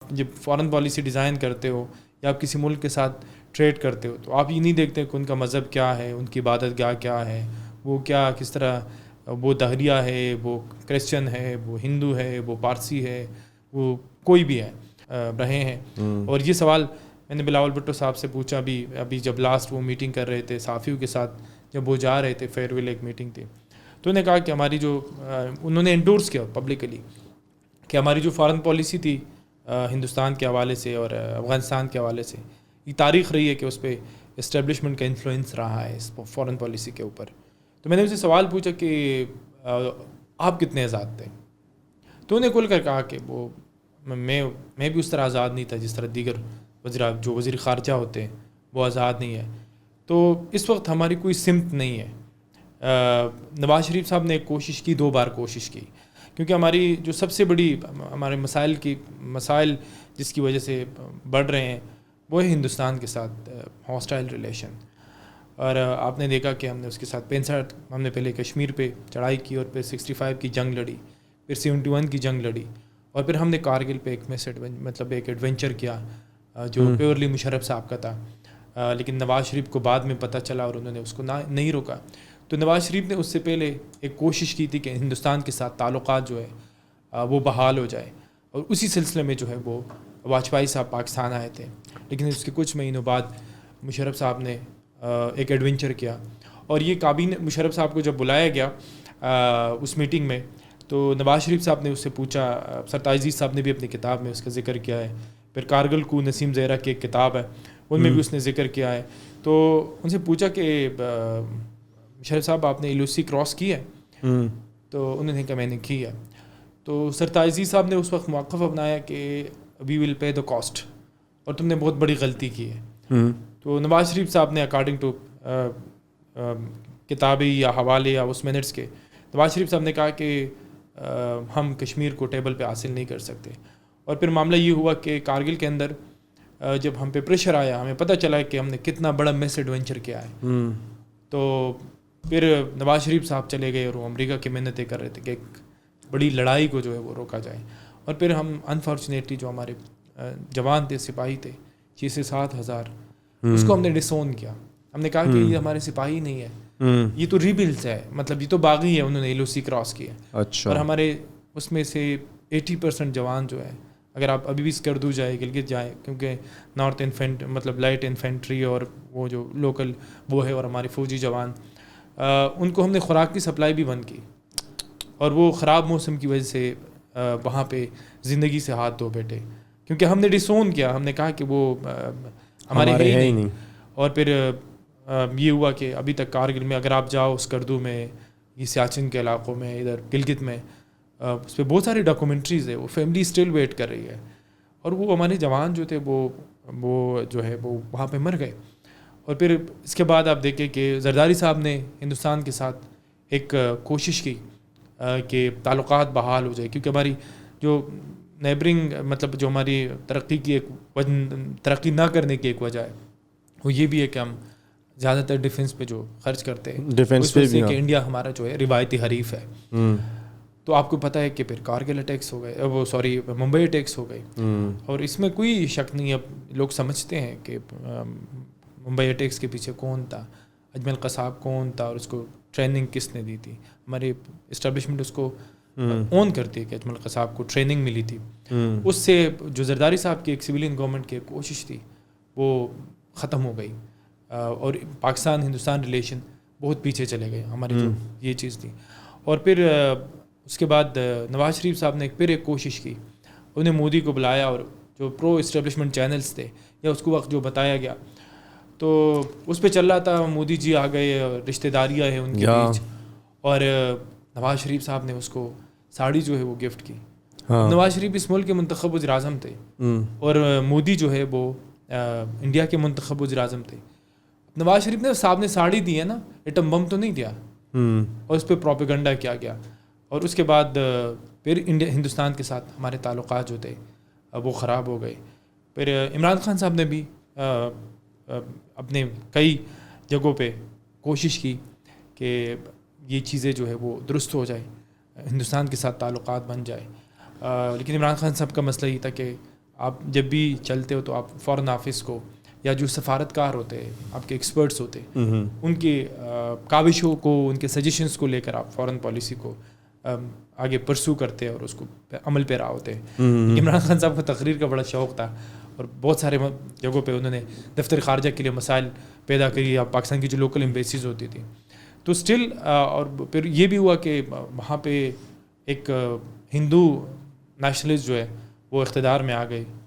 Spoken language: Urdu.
جب فارن پالیسی ڈیزائن کرتے ہو یا آپ کسی ملک کے ساتھ ٹریڈ کرتے ہو تو آپ یہ نہیں دیکھتے کہ ان کا مذہب کیا ہے, ان کی عبادت گاہ کیا ہے, وہ کیا کس طرح وہ دہریہ ہے, وہ کرسچن ہے, وہ ہندو ہے, وہ پارسی ہے, وہ کوئی بھی ہے رہے ہیں. اور یہ سوال میں نے بلاول بھٹو صاحب سے پوچھا ابھی جب لاسٹ وہ میٹنگ کر رہے تھے صحافیوں کے ساتھ, جب وہ جا رہے تھے فیئر ویل ایک میٹنگ تھی, تو انہوں نے کہا کہ ہماری جو انہوں نے انڈورس کیا پبلکلی کہ ہماری جو فارن پالیسی تھی ہندوستان کے حوالے سے اور افغانستان کے حوالے سے, یہ تاریخ رہی ہے کہ اس پہ اسٹیبلشمنٹ کا انفلوئنس رہا ہے اس فارن پالیسی کے اوپر. تو میں نے اسے سوال پوچھا کہ آپ کتنے آزاد تھے, تو انہیں کھل کر کہا کہ وہ میں بھی اس طرح آزاد نہیں تھا جس طرح دیگر وزیر خارجہ ہوتے ہیں وہ آزاد نہیں ہے. تو اس وقت ہماری کوئی سمت نہیں ہے. نواز شریف صاحب نے ایک کوشش کی, 2 بار کوشش کی, کیونکہ ہماری جو سب سے بڑی ہمارے مسائل جس کی وجہ سے بڑھ رہے ہیں وہ ہے ہندوستان کے ساتھ ہاسٹائل ریلیشن. اور آپ نے دیکھا کہ ہم نے اس کے ساتھ 65 ہم نے پہلے کشمیر پہ چڑھائی کی, اور پھر 65 کی جنگ لڑی, پھر 71 کی جنگ لڑی, اور پھر ہم نے کارگل پہ ایک ایڈونچر کیا جو پیورلی مشرف صاحب کا تھا, لیکن نواز شریف کو بعد میں پتہ چلا اور انہوں نے اس کو نہیں روکا. تو نواز شریف نے اس سے پہلے ایک کوشش کی تھی کہ ہندوستان کے ساتھ تعلقات جو ہے وہ بحال ہو جائے, اور اسی سلسلے میں جو ہے وہ واجپئی صاحب پاکستان آئے تھے. لیکن اس کے کچھ مہینوں بعد مشرف صاحب نے ایک ایڈونچر کیا, اور یہ کابینہ مشرف صاحب کو جب بلایا گیا اس میٹنگ میں, تو نواز شریف صاحب نے اس سے پوچھا, سرتاج عزیز صاحب نے بھی اپنی کتاب میں اس کا ذکر کیا ہے, پھر کارگل کو نسیم زہرا کی ایک کتاب ہے ان میں بھی اس نے ذکر کیا ہے, تو ان سے پوچھا کہ مشرف صاحب آپ نے LOC کراس کی ہے؟ تو انہوں نے کہا میں نے کی ہے. تو سرتاج عزیز صاحب نے اس وقت موقف اپنایا کہ وی ول پے دا کاسٹ, اور تم نے بہت بڑی غلطی کی ہے. تو نواز شریف صاحب نے اکارڈنگ ٹو کتابی یا حوالے یا اس منٹس کے, نواز شریف صاحب نے کہا کہ ہم کشمیر کو ٹیبل پہ حاصل نہیں کر سکتے. اور پھر معاملہ یہ ہوا کہ کارگل کے اندر جب ہم پہ پریشر آیا, ہمیں پتہ چلا کہ ہم نے کتنا بڑا مس ایڈونچر کیا ہے, تو پھر نواز شریف صاحب چلے گئے اور وہ امریکہ کی محنتیں کر رہے تھے کہ ایک بڑی لڑائی کو جو ہے وہ روکا جائے. اور پھر ہم انفارچونیٹلی جو ہمارے جوان تھے, سپاہی تھے 6 سے 7 ہزار, اس کو ہم نے ڈسون کیا. ہم نے کہا کہ یہ ہمارے سپاہی نہیں ہے, یہ تو ریبلز ہے, مطلب یہ تو باغی ہے, انہوں نے LOC کراس کیا. اور ہمارے اس میں سے 80% جوان جو ہے, اگر آپ ابھی بھی اسکردو جائے, گلگت جائے, کیونکہ نارتھ لائٹ انفینٹری اور وہ جو لوکل وہ ہے, اور ہمارے فوجی جوان, ان کو ہم نے خوراک کی سپلائی بھی بند کی, اور وہ خراب موسم کی وجہ سے وہاں پہ زندگی سے ہاتھ دھو بیٹھے, کیونکہ ہم نے ڈسون کیا. ہم نے کہا کہ وہ ہمارے ہے ہی نہیں. اور پھر یہ ہوا کہ ابھی تک کارگل میں اگر آپ جاؤ اسکردو میں, یہ سیاچن کے علاقوں میں, ادھر گلگت میں, اس پہ بہت ساری ڈاکومنٹریز ہے, وہ فیملی اسٹل ویٹ کر رہی ہے. اور وہ ہمارے جوان جو تھے وہ جو ہے وہ وہاں پہ مر گئے. اور پھر اس کے بعد آپ دیکھیں کہ زرداری صاحب نے ہندوستان کے ساتھ ایک کوشش کی کہ تعلقات بحال ہو جائے, کیونکہ ہماری جو نیبرنگ جو ہماری ترقی کی ترقی نہ کرنے کی ایک وجہ ہے وہ یہ بھی ہے کہ ہم زیادہ تر ڈیفنس پہ جو خرچ کرتے ہیں, ڈیفنس پہ بھی کہ انڈیا ہمارا جو ہے روایتی حریف ہے. تو آپ کو پتہ ہے کہ پھر کارگل اٹیکس ہو گئے, ممبئی اٹیکس ہو گئی, اور اس میں کوئی شک نہیں. اب لوگ سمجھتے ہیں کہ ممبئی اٹیکس کے پیچھے کون تھا, اجمل قصاب کون تھا, اور اس کو ٹریننگ کس نے دی تھی. ہماری اسٹیبلشمنٹ اس کو اون کرتی ہے کہ اجمل قصاب کو ٹریننگ ملی تھی. اس سے جو زرداری صاحب کی ایک سویلین گورنمنٹ کی کوشش تھی وہ ختم ہو گئی, اور پاکستان ہندوستان ریلیشن بہت پیچھے چلے گئے ہماری جو یہ چیز تھی. اور پھر اس کے بعد نواز شریف صاحب نے پھر ایک کوشش کی, انہیں مودی کو بلایا, اور جو پرو اسٹیبلشمنٹ چینلز تھے یا اس کو وقت جو بتایا گیا تو اس پہ چل رہا تھا, مودی جی آ گئے, رشتہ داریاں ہیں ان کے بیچ, اور نواز شریف صاحب نے اس کو ساڑی جو ہے وہ گفٹ کی. نواز شریف اس ملک کے منتخب وزیر اعظم تھے, اور مودی جو ہے وہ انڈیا کے منتخب وزیر اعظم تھے. نواز شریف نے صاحب نے ساڑی دی ہے نا, ایٹم بم تو نہیں دیا, اور اس پہ پروپیگنڈا کیا گیا. اور اس کے بعد پھر ہندوستان کے ساتھ ہمارے تعلقات جو تھے وہ خراب ہو گئے. پھر عمران خان صاحب نے بھی اپنے کئی جگہوں پہ کوشش کی کہ یہ چیزیں جو ہے وہ درست ہو جائے, ہندوستان کے ساتھ تعلقات بن جائے, لیکن عمران خان صاحب کا مسئلہ یہ تھا کہ آپ جب بھی چلتے ہو تو آپ فورن آفس کو یا جو سفارتکار ہوتے ہیں آپ کے ایکسپرٹس ہوتے ہیں ان کی کاوشوں کو ان کے سجیشنس کو لے کر آپ فورن پالیسی کو آگے پرسو کرتے اور اس کو عمل پیرا ہوتے ہیں. عمران خان صاحب کو تقریر کا بڑا شوق تھا اور بہت سارے جگہوں پہ انہوں نے دفتر خارجہ کے لیے مسائل پیدا کری یا پاکستان کی جو لوکل ایمبیسیز ہوتی تھیں تو اسٹل. اور پھر یہ بھی ہوا کہ وہاں پہ ایک ہندو نیشنلسٹ جو ہے وہ اقتدار میں آ گئے